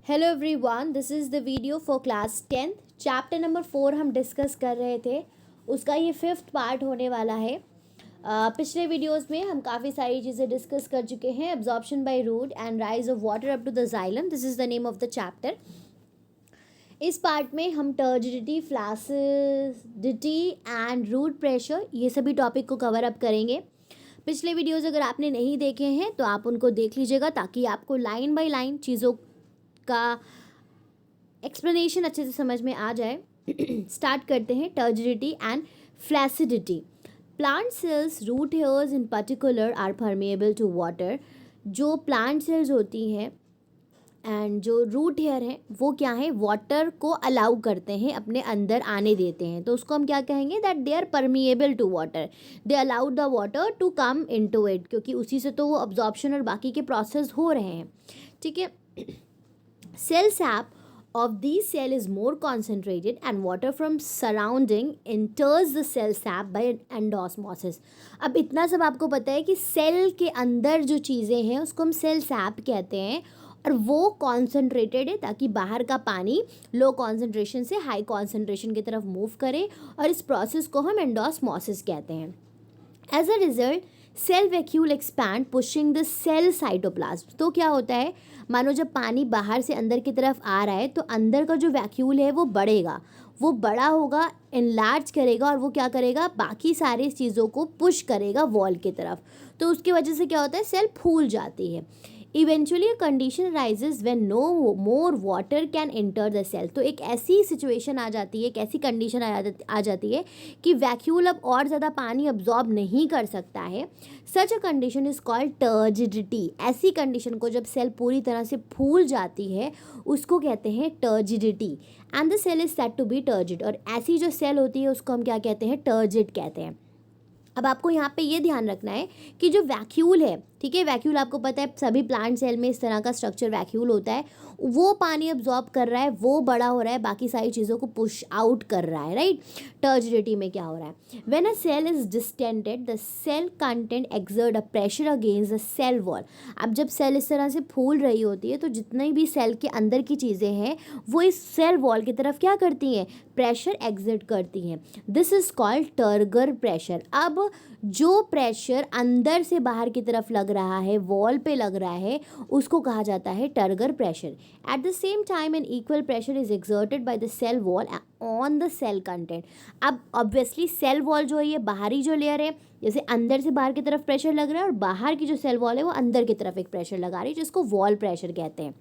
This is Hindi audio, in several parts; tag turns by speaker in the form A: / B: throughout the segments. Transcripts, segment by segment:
A: Hello everyone, this is the video for class 10th। Chapter number 4 हम डिस्कस कर रहे थे, उसका ये 5th पार्ट होने वाला है। पिछले वीडियोस में हम काफ़ी सारी चीज़ें डिस्कस कर चुके हैं। Absorption by root and rise of water up to the xylem, this is the name of the chapter. इस पार्ट में हम turgidity, flaccidity and root pressure, ये सभी टॉपिक को कवर अप करेंगे। पिछले वीडियोज़ अगर आपने नहीं देखे हैं तो आप उनको देख लीजिएगा, ताकि आपको लाइन बाय लाइन चीज़ों का एक्सप्लेनेशन अच्छे से समझ में आ जाए। स्टार्ट करते हैं। Turgidity and flaccidity. Plant cells, root hairs in particular, are permeable to water. जो प्लांट सेल्स होती हैं एंड जो रूट हेयर हैं वो क्या है, वाटर को अलाउ करते हैं, अपने अंदर आने देते हैं। तो उसको हम क्या कहेंगे, that they are permeable to water, they allow the water to come into it, क्योंकि उसी से तो वो अब्जॉर्प्शन और बाकी के प्रोसेस हो रहे हैं। ठीक है। Cell sap of these cell is more concentrated and water from surrounding enters the cell sap by endosmosis। अब इतना सब आपको पता है कि सेल के अंदर जो चीज़ें हैं उसको हम सेल सैप कहते हैं, और वो कॉन्सेंट्रेटेड है ताकि बाहर का पानी लो कॉन्सेंट्रेशन से हाई कॉन्सेंट्रेशन की तरफ मूव करे, और इस प्रोसेस को हम एंडोस्मोसिस कहते हैं। As a result cell vacuole expand pushing the cell cytoplasm. तो क्या होता है, मानो जब पानी बाहर से अंदर की तरफ आ रहा है तो अंदर का जो वैक्यूल है वो बढ़ेगा, वो बड़ा होगा, इनलार्ज करेगा, और वो क्या करेगा, बाकी सारी चीज़ों को पुश करेगा वॉल की तरफ। तो उसकी वजह से क्या होता है, सेल फूल जाती है। Eventually a condition rises when no more water can enter the cell. तो एक ऐसी सिचुएशन आ जाती है, एक ऐसी कंडीशन आ जाती है कि वैक्यूल अब और ज़्यादा पानी अब्जॉर्ब नहीं कर सकता है। Such a condition is called turgidity. ऐसी कंडीशन को जब सेल पूरी तरह से फूल जाती है उसको कहते हैं turgidity, and the cell is said to be turgid. और ऐसी जो सेल होती है उसको हम क्या कहते हैं, टर्जिड कहते हैं। अब आपको यहाँ पे ये ध्यान रखना है कि जो वैक्यूल है, ठीक है, वैक्यूल आपको पता है सभी प्लांट सेल में इस तरह का स्ट्रक्चर वैक्यूल होता है, वो पानी अब्जॉर्ब कर रहा है, वो बड़ा हो रहा है, बाकी सारी चीज़ों को पुश आउट कर रहा है, राइट। टर्जिडिटी में क्या हो रहा है, when a cell is distended the cell content exert a pressure against the cell wall. अब जब सेल इस तरह से फूल रही होती है तो जितनी भी सेल के अंदर की चीज़ें हैं वो इस सेल वॉल की तरफ क्या करती हैं, प्रेशर एक्सर्ट करती हैं। This is called turgor pressure. अब जो प्रेशर अंदर से बाहर की तरफ लग रहा है, वॉल पे लग रहा है, उसको कहा जाता है turgor pressure. At the same time an equal pressure is exerted by the cell wall on the cell content. अब ऑब्वियसली सेल वॉल जो है ये बाहरी जो लेयर है, जैसे अंदर से बाहर की तरफ प्रेशर लग रहा है, और बाहर की जो सेल वॉल है वो अंदर की तरफ एक प्रेशर लगा रही है, जिसको वॉल प्रेशर कहते हैं।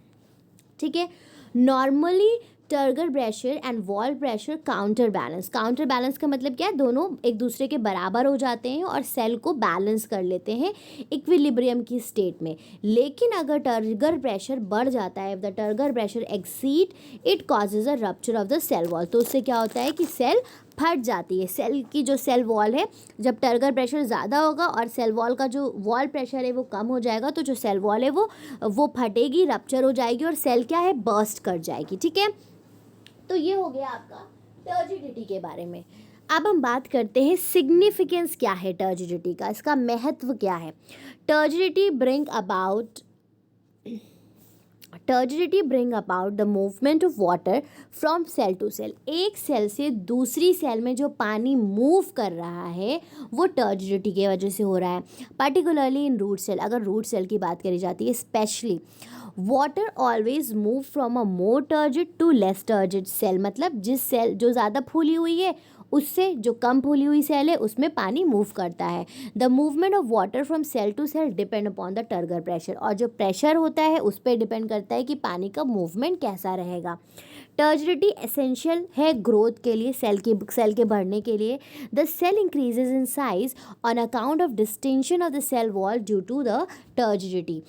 A: ठीक है। Normally turgor pressure and wall pressure counter balance. Counter balance का मतलब क्या है, दोनों एक दूसरे के बराबर हो जाते हैं और सेल को बैलेंस कर लेते हैं इक्विलिब्रियम की स्टेट में। लेकिन अगर टर्गर प्रेशर बढ़ जाता है, if the turgor pressure exceed it causes a rupture of the cell wall. तो उससे क्या होता है कि सेल फट जाती है। सेल की जो सेल वॉल है, जब टर्गर प्रेशर ज़्यादा होगा और सेल वॉल का जो वॉल प्रेशर है वो कम हो जाएगा, तो जो सेल वॉल है वो फटेगी, रप्चर हो जाएगी, और सेल क्या है, बर्स्ट कर जाएगी। ठीक है। तो ये हो गया आपका टर्जिडिटी के बारे में। अब हम बात करते हैं सिग्निफिकेंस क्या है टर्जिडिटी का, इसका महत्व क्या है। Turgidity bring about the movement of water from cell to cell. एक सेल से दूसरी सेल में जो पानी मूव कर रहा है वो टर्जिडिटी की वजह से हो रहा है। पर्टिकुलरली इन रूट सेल, अगर रूट सेल की बात करी जाती है specially, water always move from a more turgid to less turgid cell. मतलब जिस सेल जो ज़्यादा फूली हुई है उससे जो कम फूली हुई सेल है उसमें पानी मूव करता है। The movement of water from cell to cell depend upon the turgor pressure. और जो प्रेशर होता है उस पर डिपेंड करता है कि पानी का मूवमेंट कैसा रहेगा। टर्जिडिटी एसेंशियल है ग्रोथ के लिए, सेल के बढ़ने के लिए। The cell increases in size on account of distension of the cell wall due to the turgidity.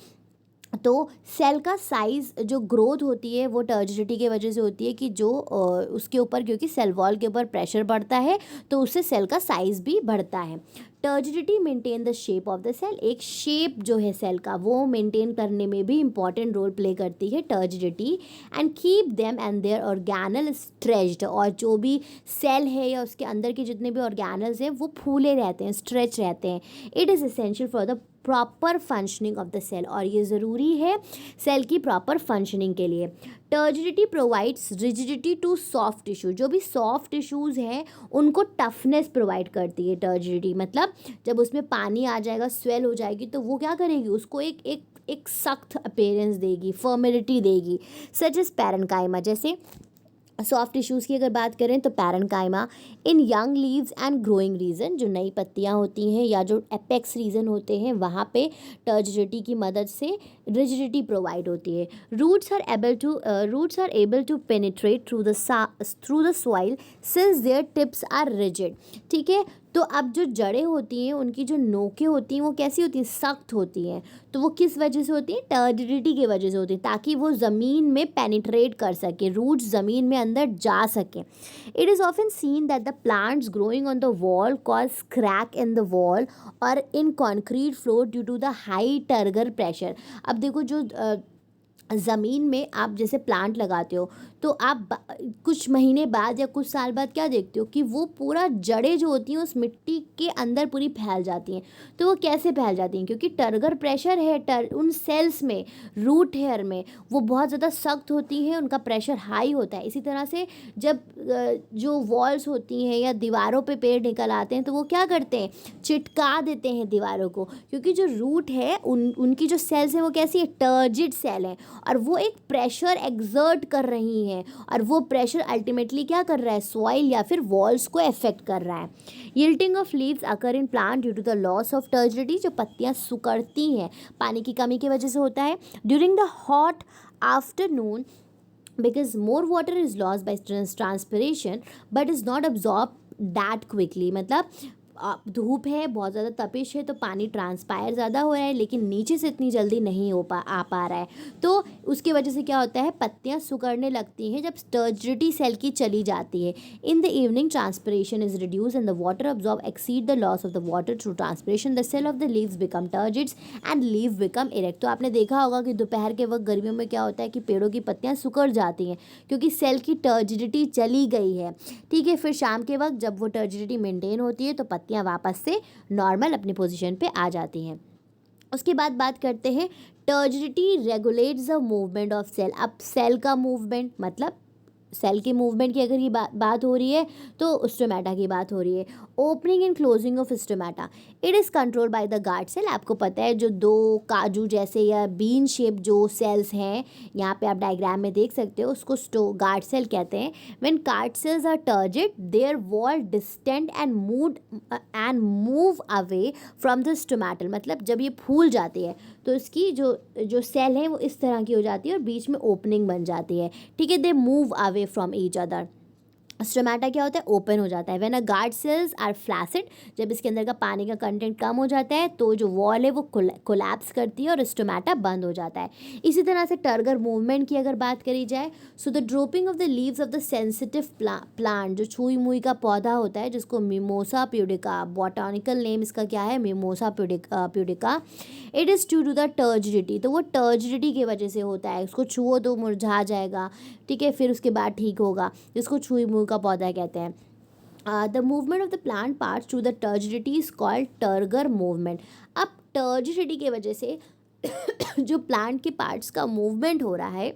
A: तो सेल का साइज़ जो ग्रोथ होती है वो टर्जिडिटी की वजह से होती है कि जो उसके ऊपर, क्योंकि सेल वॉल के ऊपर प्रेशर बढ़ता है तो उससे सेल का साइज़ भी बढ़ता है। Turgidity maintain the shape of the cell. एक शेप जो है सेल का वो मेंटेन करने में भी इंपॉर्टेंट रोल प्ले करती है turgidity. And keep them and their organelle stretched. और जो भी सेल है या उसके अंदर के जितने भी ऑर्गेनल्स हैं वो फूले रहते हैं, स्ट्रेच रहते हैं। It is essential for the proper functioning of the cell. और ये ज़रूरी है सेल की प्रॉपर फंक्शनिंग के लिए। Turgidity provides rigidity to soft tissue, जो भी सॉफ्ट टिश्यूज़ हैं उनको टफनेस प्रोवाइड करती है टर्जिडिटी। मतलब जब उसमें पानी आ जाएगा, स्वेल हो जाएगी, तो वो क्या करेगी, उसको एक सख्त अपीयरेंस देगी, फर्मिलिटी देगी। सच एज पैरेन्काइमा, जैसे सॉफ्ट टिश्यूज़ की अगर बात करें तो parenchyma in young leaves and growing region, जो नई पत्तियां होती हैं या जो एपेक्स रीजन होते हैं, वहाँ पे टर्जिडिटी की मदद से रिजिडिटी प्रोवाइड होती है। Roots are able to penetrate through the soil since their tips are rigid. ठीक है, तो अब जो जड़ें होती हैं उनकी जो नोकें होती हैं वो कैसी होती हैं, सख्त होती हैं। तो वो किस वजह से होती है, टर्जिडिटी की वजह से होती है, ताकि वो ज़मीन में पेनिट्रेट कर सके, रूट्स ज़मीन में अंदर जा सके। It is often seen that the plants growing on the wall cause crack in the wall और in concrete floor due to the high turgor pressure. अब देखो, जो ज़मीन में आप जैसे प्लांट लगाते हो तो आप कुछ महीने बाद या कुछ साल बाद क्या देखते हो कि वो पूरा जड़ें जो होती हैं उस मिट्टी के अंदर पूरी फैल जाती हैं। तो वो कैसे फैल जाती हैं, क्योंकि टर्गर प्रेशर है उन सेल्स में, रूट हेयर में, वो बहुत ज़्यादा सख्त होती हैं, उनका प्रेशर हाई होता है। इसी तरह से जब जो वॉल्स होती हैं या दीवारों पे पेड़ निकल आते हैं तो वो क्या करते हैं, चिटका देते हैं दीवारों को, क्योंकि जो रूट है उनकी जो सेल्स हैं वो कैसी है, टर्जिड सेल हैं, और वो एक प्रेशर एक्सर्ट कर रही हैं, और वो प्रेशर अल्टीमेटली क्या कर रहा है, सॉइल या फिर वॉल्स को अफेक्ट कर रहा है। Yielding of leaves occur in plant due to the loss of turgidity, जो पत्तियां सुकड़ती हैं पानी की कमी की वजह से होता है। During the hot afternoon because more water is lost by transpiration but is not absorbed that quickly। मतलब धूप है, बहुत ज़्यादा तपिश है, तो पानी ट्रांसपायर ज़्यादा हो रहा है लेकिन नीचे से इतनी जल्दी नहीं आ पा रहा है। तो उसकी वजह से क्या होता है, पत्तियां सुकड़ने लगती हैं जब टर्जिडिटी सेल की चली जाती है। In the evening transpiration is reduce and the water absorb exceed the loss of the water through transpiration, the cell of the leaves become turgids and leave become erect. तो आपने देखा होगा कि दोपहर के वक्त गर्मियों में क्या होता है कि पेड़ों की पत्तियां सुकड़ जाती हैं क्योंकि सेल की टर्जिडिटी चली गई है। ठीक है, फिर शाम के वक्त जब वो टर्जिडिटी मेंटेन होती है तो पत्तियां वापस से नॉर्मल अपनी पोजीशन पे आ जाती हैं। उसके बाद बात करते हैं turgidity regulates the movement of cell. अब सेल का मूवमेंट, मतलब सेल के मूवमेंट की अगर ये बात हो रही है तो स्टोमेटा की बात हो रही है। Opening and closing of stomata, it is control by the guard cell. आपको पता है जो दो काजू जैसे या बीन शेप जो सेल्स हैं, यहाँ पे आप डायग्राम में देख सकते हो, उसको गार्ड सेल कहते हैं। When guard cells are turgid their wall distend and move away from the stomatal. मतलब जब ये फूल जाती है तो इसकी जो सेल है वो इस तरह की हो जाती है और बीच में ओपनिंग बन जाती है। ठीक है, they move away from each other. Stomata क्या होता है, ओपन हो जाता है। When a guard cells are flaccid, जब इसके अंदर का पानी का कंटेंट कम हो जाता है तो जो वॉल है वो कोलैप्स करती है और स्टोमेटा बंद हो जाता है। इसी तरह से टर्गर मूवमेंट की अगर बात करी जाए, so the dropping of the leaves of the sensitive plant, जो छुई मुई का पौधा होता है जिसको मिमोसा प्यूडिका, बॉटनिकल नेम इसका क्या है, mimosa pudica, it is due to the turgidity. तो वो टर्जिडिटी की वजह से होता है, उसको छुओ तो मुरझा जाएगा, ठीक है, फिर उसके बाद ठीक होगा, जिसको छुई मुई का पौधा कहते हैं। The movement of the plant parts to the turgidity is called turgor movement. अब टर्जिडिटी की वजह से जो प्लांट के पार्ट्स का मूवमेंट हो रहा है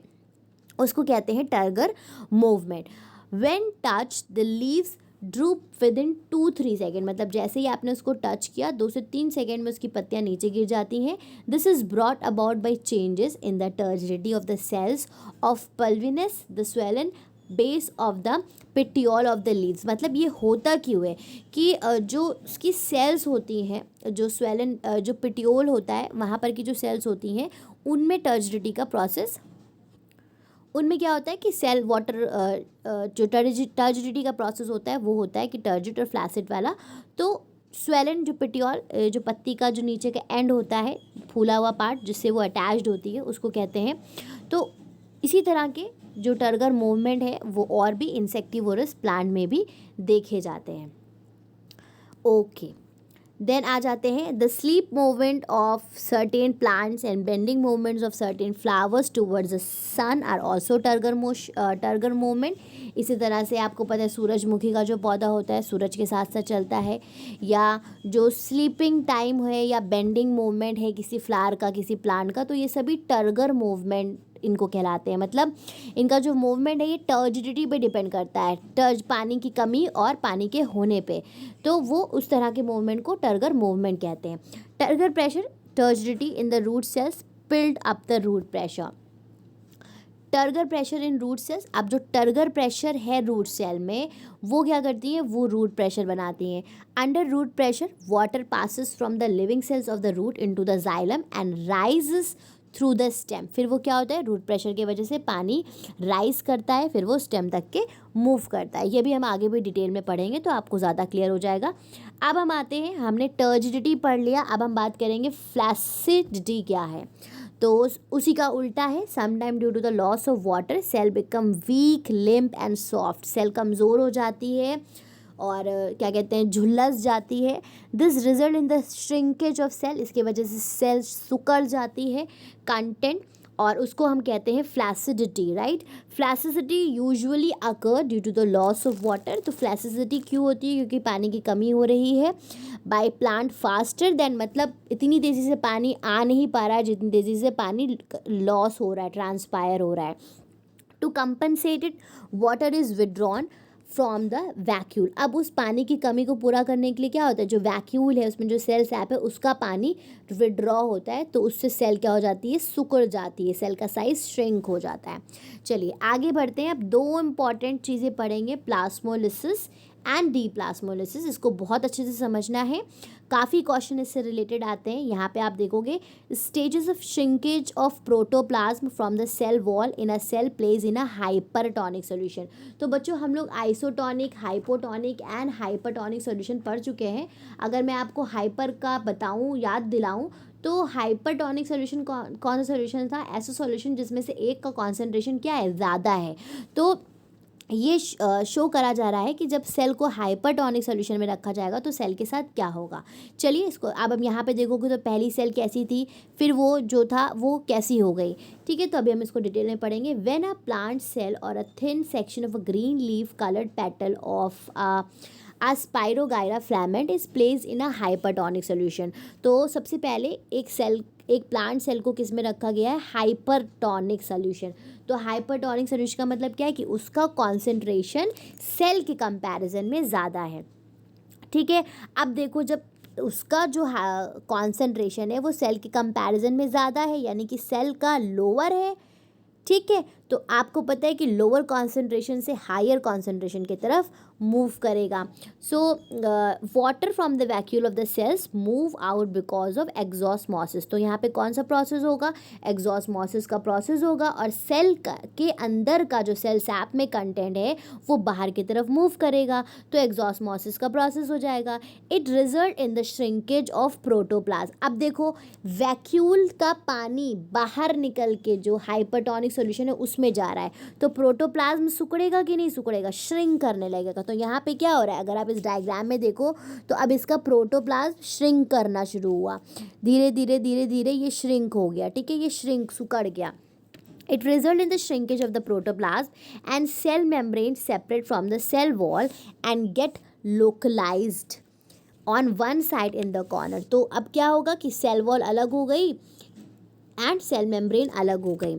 A: उसको कहते हैं turgor movement. When touch the leaves drupe with in 2-3 second, मतलब जैसे ही आपने उसको टच किया 2 से 3 सेकेंड में उसकी पत्तियां नीचे गिर जाती हैं। This is brought about by changes in the turgidity of the cells of pulvinus the swollen base of the petiole of the leaves. मतलब ये होता क्यों है कि जो उसकी सेल्स होती हैं, जो स्वेलन जो पेटियोल होता है वहाँ पर की जो सेल्स होती हैं उनमें टर्जिडिटी का प्रोसेस, उनमें क्या होता है कि सेल वाटर जो टर्जिडिटी का प्रोसेस होता है वो होता है कि टर्जिड और फ्लैसिड वाला। तो स्वेलन जो पेटियोल, जो पत्ती का जो नीचे का एंड होता है, फूला हुआ पार्ट जिससे वो अटैच्ड होती है, उसको कहते हैं। तो इसी तरह के जो टर्गर मूवमेंट है वो और भी इंसेक्टिवोरस प्लांट में भी देखे जाते हैं। ओके, देन आ जाते हैं the sleep movement of certain plants and bending movements of certain flowers towards the sun are also turgor movement. इसी तरह से आपको पता है सूरजमुखी का जो पौधा होता है सूरज के साथ साथ चलता है, या जो स्लीपिंग टाइम है या बेंडिंग मूवमेंट है किसी फ्लावर का, किसी प्लांट का, तो ये सभी टर्गर मूवमेंट इनको कहलाते हैं। मतलब इनका जो मूवमेंट है ये टर्जिडिटी पे डिपेंड करता है, पानी की कमी और पानी के होने पे, तो वो उस तरह के मूवमेंट को टर्गर मूवमेंट कहते हैं। Turgor pressure, turgidity in the root cells build up the root pressure. Turgor pressure in root cells, अब जो टर्गर प्रेशर है रूट सेल में वो क्या करती है, वो रूट प्रेशर बनाती हैं। Under root pressure water passes from the living cells of the root into the xylem and rises through the stem. फिर वो क्या होता है, रूट प्रेशर की वजह से पानी राइज करता है, फिर वो स्टेम तक के मूव करता है। ये भी हम आगे भी डिटेल में पढ़ेंगे तो आपको ज़्यादा क्लियर हो जाएगा। अब हम आते हैं, हमने टर्जिडिटी पढ़ लिया, अब हम बात करेंगे फ्लैसिडिटी क्या है। तो उसी का उल्टा है, some time due to the loss of water cell become weak, limp and soft. Cell कमज़ोर हो जाती है और क्या कहते हैं, झुलस जाती है। This result in the shrinkage of cell, इसके वजह से सेल सुकड़ जाती है कंटेंट, और उसको हम कहते हैं flaccidity, right. Flaccidity usually occur due to the loss of water. तो फ्लैसिडिटी क्यों होती है, क्योंकि पानी की कमी हो रही है। बाय प्लांट फास्टर देन, मतलब इतनी तेज़ी से पानी आ नहीं पा रहा है जितनी तेज़ी से पानी लॉस हो रहा है, ट्रांसपायर हो रहा है। To compensate it water is withdrawn from the vacuole. अब उस पानी की कमी को पूरा करने के लिए क्या होता है, जो वैक्यूल है उसमें जो सेल सैप है उसका पानी विड्रॉ होता है, तो उससे सेल क्या हो जाती है, सिकुड़ जाती है, सेल का साइज श्रिंक हो जाता है। चलिए आगे बढ़ते हैं। अब दो इम्पॉर्टेंट चीज़ें पढ़ेंगे, प्लाज्मोलिसिस एंड डीप्लाज्मोलिसिस। इसको बहुत अच्छे से समझना है, काफ़ी क्वेश्चन इससे रिलेटेड आते हैं। यहाँ पे आप देखोगे, stages of shrinkage of protoplasm from the cell wall in a cell placed in a hypertonic solution. तो बच्चों हम लोग isotonic, hypotonic and hypertonic solution पढ़ चुके हैं। अगर मैं आपको हाइपर का बताऊँ, याद दिलाऊँ, तो हाइपरटोनिक सोल्यूशन कौन सा सोल्यूशन था, ऐसा सोल्यूशन जिसमें से एक का कॉन्सेंट्रेशन क्या है, ज़्यादा है। तो ये शो करा जा रहा है कि जब सेल को हाइपरटोनिक सोल्यूशन में रखा जाएगा तो सेल के साथ क्या होगा। चलिए इसको अब हम यहाँ पे देखोगे तो पहली सेल कैसी थी, फिर वो जो था वो कैसी हो गई, ठीक है। तो अभी हम इसको डिटेल में पढ़ेंगे। व्हेन अ प्लांट सेल और a thin section of a green leaf coloured petal of a spirogyra filament is placed in a hypertonic solution। तो सबसे पहले एक प्लांट सेल को किस में रखा गया है, हाइपरटोनिक सोल्यूशन। तो हाइपरटोनिक सोल्यूशन का मतलब क्या है कि उसका कॉन्सेंट्रेशन सेल के कंपैरिजन में ज़्यादा है, ठीक है। अब देखो, जब उसका जो कॉन्सेंट्रेशन है वो सेल के कंपैरिजन में ज़्यादा है, यानी कि सेल का लोअर है, ठीक है। तो आपको पता है कि लोअर कॉन्सेंट्रेशन से हायर कॉन्सेंट्रेशन की तरफ मूव करेगा। So water from the vacuole of the cells move out because of exosmosis. तो यहाँ पे कौन सा प्रोसेस होगा, एक्सॉस्मोसिस का प्रोसेस होगा, और सेल के अंदर का जो सेल सैप में कंटेंट है वो बाहर की तरफ मूव करेगा, तो एक्सॉस्मोसिस का प्रोसेस हो जाएगा। It result in the shrinkage of protoplasm. अब देखो, वैक्यूल का पानी बाहर निकल के जो हाइपरटोनिक सोल्यूशन है उसमें जा रहा है, तो प्रोटोप्लाज्म सिकुड़ेगा कि नहीं सिकुड़ेगा, श्रिंक करने लगेगा। तो यहाँ पे क्या हो रहा है, अगर आप इस डायग्राम में देखो तो अब इसका प्रोटोप्लाज्म श्रिंक करना शुरू हुआ, धीरे धीरे धीरे धीरे ये श्रिंक हो गया, ठीक है, ये श्रिंक सिकुड़ गया। It results in the shrinkage of the protoplasm and cell membrane separate from the cell wall and get localized on one side in the corner। तो अब क्या होगा कि सेल वॉल अलग हो गई एंड सेल मेम्ब्रेन अलग हो गई,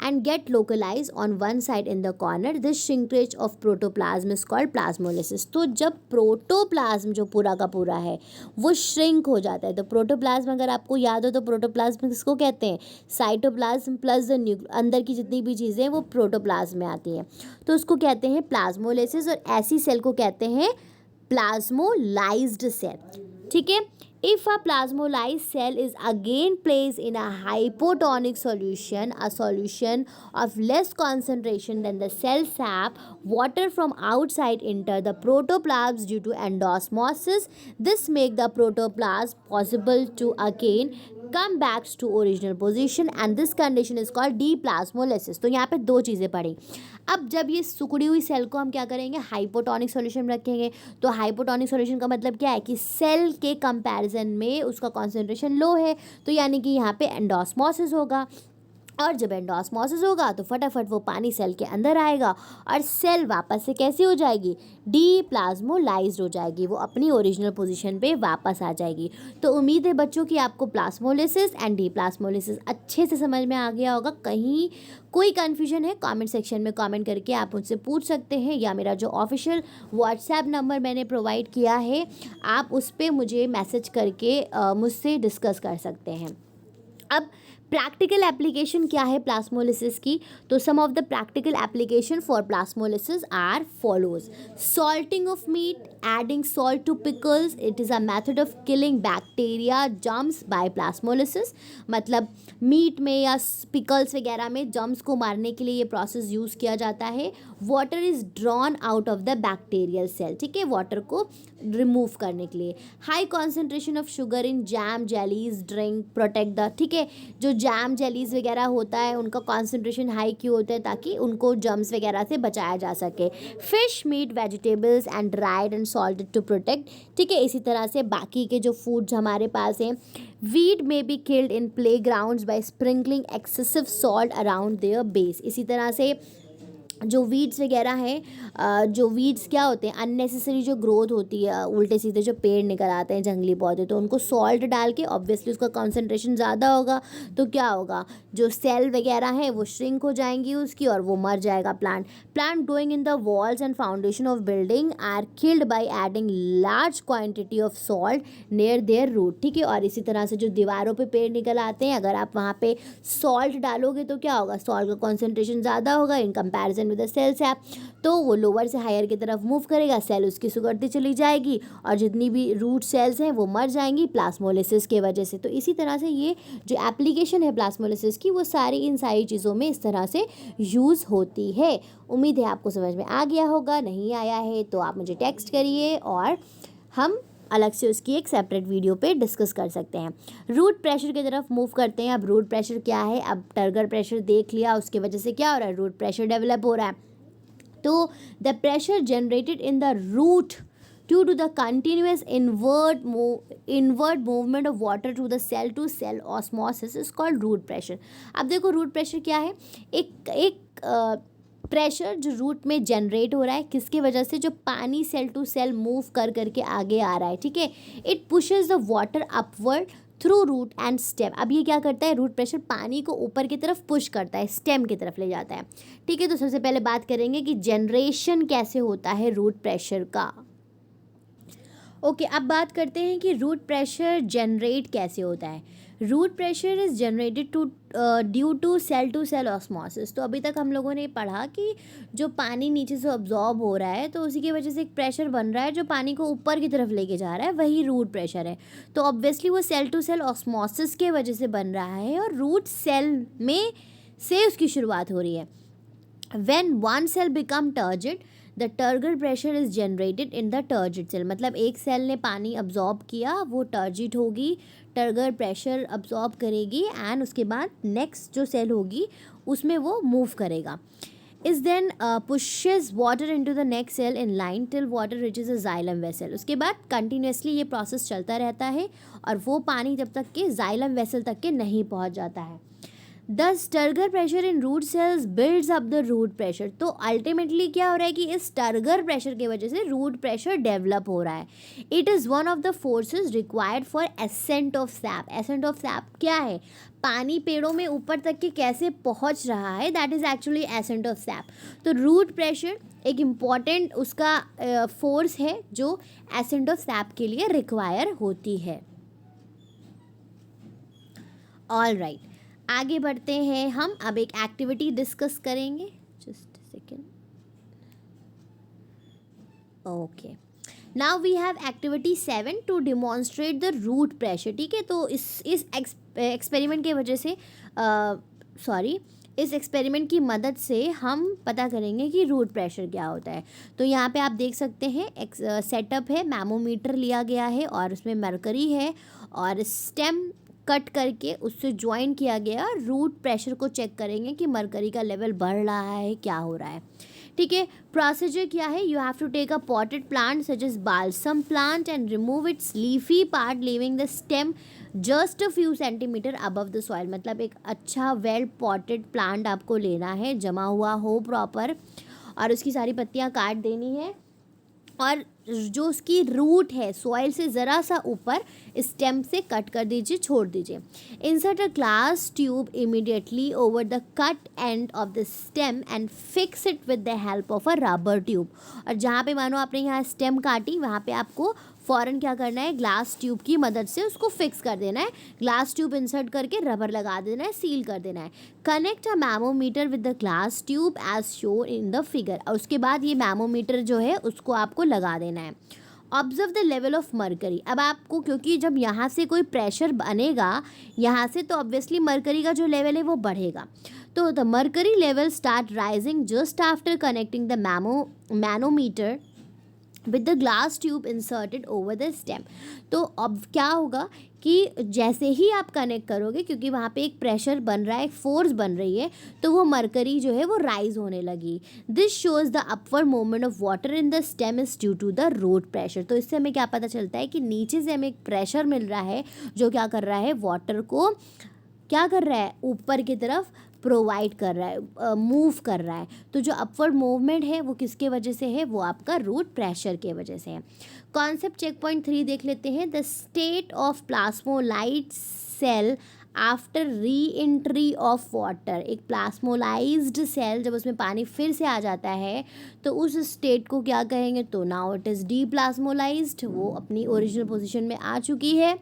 A: and get localize on one side in the corner. This shrinkage of protoplasm is called plasmolysis. तो जब प्रोटोप्लाज्म जो पूरा का पूरा है वो श्रिंक हो जाता है, तो प्रोटोप्लाज्म अगर आपको याद हो तो प्रोटोप्लाज्म किसको कहते हैं, साइटोप्लाज्म प्लस द अंदर की जितनी भी चीज़ें हैं वो प्रोटोप्लाज्म में आती हैं, तो उसको कहते हैं प्लाज्मोलिसिस, और ऐसी सेल को कहते हैं प्लाज्मोलाइज्ड सेल, ठीक है। If a plasmolysed cell is again placed in a hypotonic solution, a solution of less concentration than the cell sap, water from outside enter the protoplasm due to endosmosis. This make the protoplasm possible to again come back to original position and this condition is called deplasmolysis। तो यहाँ पे दो चीज़ें पढ़ी। अब जब ये सुकड़ी हुई सेल को हम क्या करेंगे, हाइपोटोनिक सॉल्यूशन में रखेंगे। तो हाइपोटोनिक सॉल्यूशन का मतलब क्या है कि सेल के कंपैरिजन में उसका कॉन्सेंट्रेशन लो है, तो यानी कि यहाँ पे एंडोस्मोसिस होगा। और जब एंडोस्मोसिस होगा तो फटाफट वो पानी सेल के अंदर आएगा और सेल वापस से कैसी हो जाएगी, डीप्लाज्मोलाइज्ड हो जाएगी, वो अपनी ओरिजिनल पोजीशन पे वापस आ जाएगी। तो उम्मीद है बच्चों कि आपको प्लाज्मोलिसिस एंड डीप्लाज्मोलिसिस अच्छे से समझ में आ गया होगा। कहीं कोई कन्फ्यूजन है कमेंट सेक्शन में कमेंट करके आप मुझसे पूछ सकते हैं, या मेरा जो ऑफिशियल व्हाट्सएप नंबर मैंने प्रोवाइड किया है आप उस पर मुझे मैसेज करके मुझसे डिस्कस कर सकते हैं। अब प्रैक्टिकल एप्लीकेशन क्या है प्लाज्मोलिसिस की, तो some of the practical application for plasmolysis are follows. Salting of meat, adding salt to pickles, it is a method of killing bacteria germs by plasmolysis. मतलब मीट में या पिकल्स वगैरह में जर्म्स को मारने के लिए ये प्रोसेस यूज़ किया जाता है। Water is drawn out of the bacterial cell, ठीक है, वाटर को रिमूव करने के लिए। High concentration of sugar in jam, jellies, drink protect the, ठीक है, जो जैम जेलीज वगैरह होता है उनका कॉन्सेंट्रेशन हाई क्यों होता है, ताकि उनको जर्म्स वगैरह से बचाया जा सके। Fish, meat, vegetables and dried and salted to protect, ठीक है। इसी तरह से बाकी के जो फूड्स हमारे पास हैं, वीड में be killed in play grounds by sprinkling excessive salt around there base. इसी तरह से जो वीड्स वगैरह हैं, जो वीड्स क्या होते हैं, अननेसेसरी जो ग्रोथ होती है, उल्टे सीधे जो पेड़ निकल आते हैं जंगली पौधे, तो उनको सॉल्ट डाल के ऑब्वियसली उसका कॉन्सेंट्रेशन ज़्यादा होगा तो क्या होगा, जो सेल वगैरह हैं वो श्रिंक हो जाएंगी उसकी और वो मर जाएगा plant. Plant growing in the walls and foundation of building are killed by adding large quantity of salt near their root, ठीक है। और इसी तरह से जो दीवारों पे पेड़ निकल आते हैं, अगर आप वहाँ पे सॉल्ट डालोगे तो क्या होगा, सॉल्ट का कॉन्सेंट्रेशन ज़्यादा होगा in comparison with the cell sap, तो वो लोअर से हायर की तरफ मूव करेगा, सेल उसकी सुगड़ती चली जाएगी और जितनी भी रूट सेल्स हैं वो मर जाएंगी प्लाज्मोलिसिस के वजह से। तो इसी तरह से ये जो एप्लीकेशन है प्लाज्मोलिसिस की वो सारी इन सारी चीज़ों में इस तरह से यूज़ होती है। उम्मीद है आपको समझ में आ गया होगा, नहीं आया है तो आप मुझे टेक्स्ट करिए और हम अलग से उसकी एक सेपरेट वीडियो पे डिस्कस कर सकते हैं। रूट प्रेशर की तरफ मूव करते हैं। अब रूट प्रेशर क्या है, अब टर्गर प्रेशर देख लिया, उसके वजह से क्या हो रहा है, रूट प्रेशर डेवलप हो रहा है। तो the pressure generated in the root due to the continuous inward movement of water to the cell to cell osmosis is called root pressure। अब देखो रूट प्रेशर क्या है, एक प्रेशर जो रूट में जनरेट हो रहा है, किसकी वजह से, जो पानी सेल टू सेल मूव कर करके आगे आ रहा है, ठीक है। It pushes the water upward through root and stem. अब ये क्या करता है, रूट प्रेशर पानी को ऊपर की तरफ पुश करता है, स्टेम की तरफ ले जाता है, ठीक है। तो सबसे पहले बात करेंगे कि जनरेशन कैसे होता है रूट प्रेशर का। ओके, अब बात करते हैं कि रूट प्रेशर जनरेट कैसे होता है। Root pressure is generated due to cell osmosis. तो अभी तक हम लोगों ने पढ़ा कि जो पानी नीचे से ऑब्जॉर्ब हो रहा है तो उसी की वजह से एक प्रेशर बन रहा है जो पानी को ऊपर की तरफ लेके जा रहा है, वही रूट प्रेशर है। तो ऑब्वियसली वो सेल टू सेल ऑस्मोसिस के वजह से बन रहा है और रूट सेल में से उसकी शुरुआत हो रही है। When one cell become turgid, the turgid pressure is generated in the turgid cell। मतलब एक सेल ने पानी अब्जॉर्ब किया, वो टर्जिड होगी, टर्गर प्रेशर अब्जॉर्ब करेगी एंड उसके बाद नेक्स्ट जो सेल होगी उसमें वो मूव करेगा। इस then pushes water into the next cell in line till water reaches a xylem vessel. उसके बाद कंटिन्यूसली ये प्रोसेस चलता रहता है और वो पानी जब तक के जाइलम वेसल तक के नहीं पहुंच जाता है। Thus turgor pressure in root cells builds up the root pressure. तो अल्टीमेटली क्या हो रहा है कि इस टर्गर प्रेशर की वजह से रूट प्रेशर डेवलप हो रहा है। It is one of the forces required for ascent of SAP. Ascent of SAP क्या है, पानी पेड़ों में ऊपर तक के कैसे पहुंच रहा है, that is actually ascent of SAP. तो रूट प्रेशर एक इम्पॉर्टेंट उसका फोर्स है जो एसेंट ऑफ सैप के लिए रिक्वायर होती है। ऑल राइट, आगे बढ़ते हैं हम। अब एक एक्टिविटी डिस्कस करेंगे, just second. Okay, now we have activity 7 to demonstrate the root pressure, ठीक है। तो इस एक्सपेरिमेंट के वजह से इस एक्सपेरिमेंट की मदद से हम पता करेंगे कि रूट प्रेशर क्या होता है। तो यहाँ पे आप देख सकते हैं एक सेटअप है, मैमोमीटर लिया गया है और उसमें मरकरी है और स्टेम कट करके उससे ज्वाइन किया गया। रूट प्रेशर को चेक करेंगे कि मरकरी का लेवल बढ़ रहा है, क्या हो रहा है, ठीक है। प्रोसीजर क्या है, you have to take a potted plant such as balsam plant and remove its leafy part leaving the stem just a few centimetre above the soil, मतलब एक अच्छा वेल पॉटेड प्लांट आपको लेना है, जमा हुआ हो प्रॉपर, और उसकी सारी पत्तियां काट देनी है, और जो उसकी रूट है सॉइल से ज़रा सा ऊपर स्टेम से कट कर दीजिए, छोड़ दीजिए। Insert a glass tube immediately over the cut end of the stem and fix it with the help of a rubber tube. और जहाँ पे मानो आपने यहाँ स्टेम काटी, वहाँ पे आपको फ़ौरन क्या करना है, ग्लास ट्यूब की मदद से उसको फिक्स कर देना है। ग्लास ट्यूब इंसर्ट करके रबर लगा देना है, सील कर देना है। Connect a manometer with the glass tube as shown in the figure. और उसके बाद ये मैमोमीटर जो है उसको आपको लगा देना है। Observe the level of mercury. अब आपको, क्योंकि जब यहाँ से कोई प्रेशर बनेगा यहाँ से, तो ऑब्वियसली मरकरी का जो लेवल है वो बढ़ेगा। तो the mercury level start rising just after connecting the manometer with the glass tube inserted over the stem. तो अब क्या होगा कि जैसे ही आप कनेक्ट करोगे, क्योंकि वहाँ पे एक प्रेशर बन रहा है, एक फोर्स बन रही है, तो वो मरकरी जो है वो राइज होने लगी। This shows the upward movement of water in the stem is due to the root pressure. तो इससे हमें क्या पता चलता है कि नीचे से हमें एक प्रेशर मिल रहा है जो क्या कर रहा है, वाटर को क्या कर रहा है, ऊपर की तरफ प्रोवाइड कर रहा है, मूव कर रहा है। तो जो अपवर्ड मूवमेंट है वो किसके वजह से है, वो आपका रूट प्रेशर के वजह से है। कॉन्सेप्ट चेक पॉइंट 3 देख लेते हैं। The state of plasmolyte cell after reentry of water. एक प्लाज्मोलाइज्ड सेल जब उसमें पानी फिर से आ जाता है तो उस स्टेट को क्या कहेंगे, तो नाउ इट इज़ डीप्लाज्मोलाइज्ड, वो अपनी ओरिजिनल पोजीशन में आ चुकी है।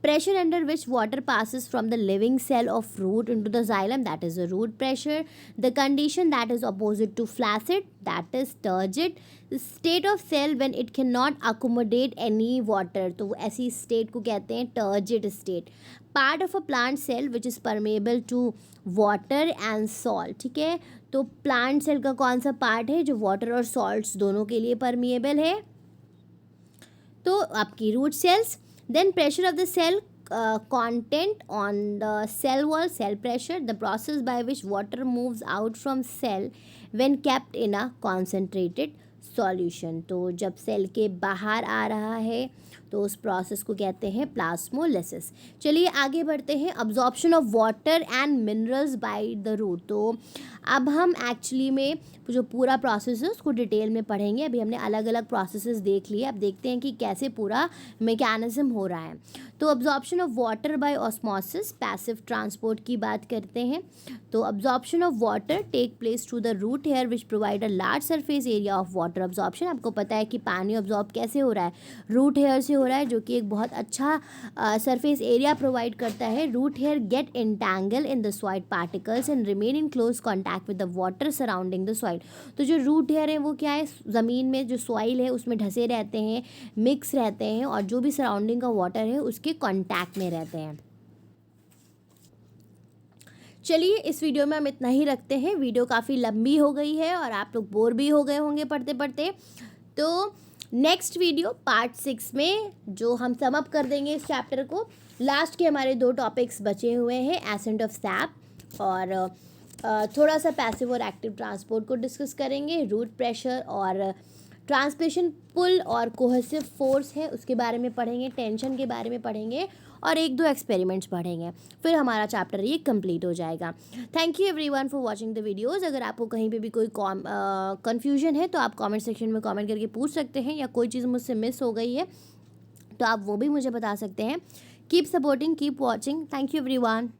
A: Pressure under which water passes from the living cell of root into the xylem, that is the root pressure. The condition that is opposite to flaccid, that is turgid. The state of cell when it cannot accommodate any water, तो ऐसी state को कहते हैं turgid state. Part of a plant cell which is permeable to water and salt, ठीक है। तो plant cell का कौन सा part है जो water और salts दोनों के लिए permeable है, तो आपकी root cells. Then pressure of the cell content on the cell wall, cell pressure, the process by which water moves out from cell when kept in a concentrated solution. तो जब सेल के बाहर आ रहा है तो उस प्रोसेस को कहते हैं प्लाज्मोलिसिस। चलिए आगे बढ़ते हैं। Absorption of water and minerals by the root. तो अब हम एक्चुअली में जो पूरा प्रोसेस है उसको डिटेल में पढ़ेंगे। अभी हमने अलग अलग प्रोसेसेस देख लिए, अब देखते हैं कि कैसे पूरा मैकेनिज्म हो रहा है। तो absorption of water by osmosis, passive transport की बात करते हैं। तो absorption of water take place through the root hair which provide a large surface area of water absorption. आपको पता है कि पानी अब्जॉर्ब कैसे हो रहा है, रूट हेयर से हो रहा है, जो कि एक बहुत अच्छा सरफेस एरिया प्रोवाइड करता है। Root hair get entangle in the soil particles and remain in close contact with the water surrounding the soil. तो जो रूट हेयर है वो क्या है, ज़मीन में जो सॉइल है उसमें ढसे रहते हैं, मिक्स रहते हैं, और जो भी सराउंडिंग का वाटर है उसके कांटेक्ट में रहते हैं। चलिए इस वीडियो में हम इतना ही रखते हैं। वीडियो काफ़ी लंबी हो गई है और आप लोग बोर भी हो गए होंगे पढ़ते पढ़ते। तो नेक्स्ट वीडियो पार्ट 6 में जो हम सम अप कर देंगे इस चैप्टर को। लास्ट के हमारे 2 टॉपिक्स बचे हुए हैं, एसेंट ऑफ सैप और थोड़ा सा पैसिव और एक्टिव ट्रांसपोर्ट को डिस्कस करेंगे। रूट प्रेशर और ट्रांसलेशन पुल और कोहेसिव फोर्स है उसके बारे में पढ़ेंगे, टेंशन के बारे में पढ़ेंगे और 1-2 एक्सपेरिमेंट्स पढ़ेंगे। फिर हमारा चैप्टर ये कंप्लीट हो जाएगा। Thank you everyone for watching the videos. अगर आपको कहीं पे भी कोई कन्फ्यूजन है तो आप कमेंट सेक्शन में कमेंट करके पूछ सकते हैं, या कोई चीज़ मुझसे मिस हो गई है तो आप वो भी मुझे बता सकते हैं। Keep supporting, keep watching. Thank you everyone.